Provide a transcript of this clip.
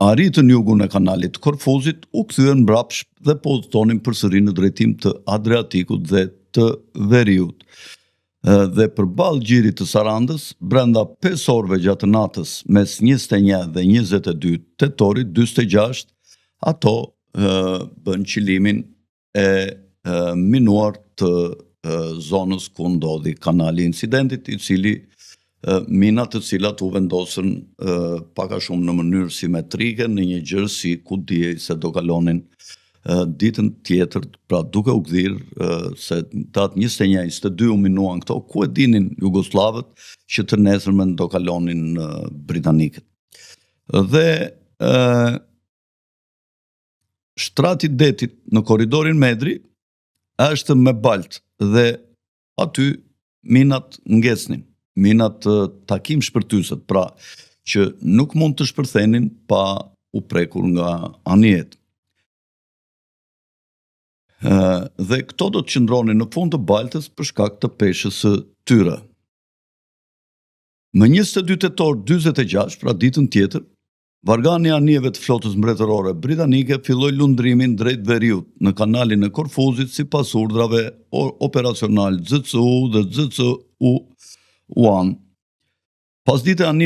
arritën jugun e kanalit Korfuzit, u kthyen mbrapsht dhe pozitonin përsëri në drejtim të Adriatikut dhe të Veriut. Dhe përballë gjirit të Sarandës, brenda 5 orëve gjatë natës mes 21 dhe 22 tetorit 46, ato bën qilimin e minuar të zonës ku ndodhi kanali incidentit, i cili minat të cilat u vendosën pak a shumë në mënyrë simetrike në një gjërësi ku dijej se do kalonin ditën tjetër, pra duke u gdhirë se datë 21-22 u minuan këto, ku e dinin Jugoslavët që të nesërmen do kalonin Britanikët. Dhe shtrati detit në korridorin Medri është me balt dhe aty minat ngesnin. Minat takim shpërtyset, pra që nuk mund të shpërthenin pa u prekur nga anijet. Dhe këto do të qëndronin në fund të baltës për shkak të peshës së tyre. Më 22 tetor 46, pra ditën tjetër, vargani i anijeve të flotës mbretërore britanike filloi lundrimin drejt Veriut në kanalin e Korfuzit sipas urdhrave operacional ZCU dhe ZCU-1. Pas dite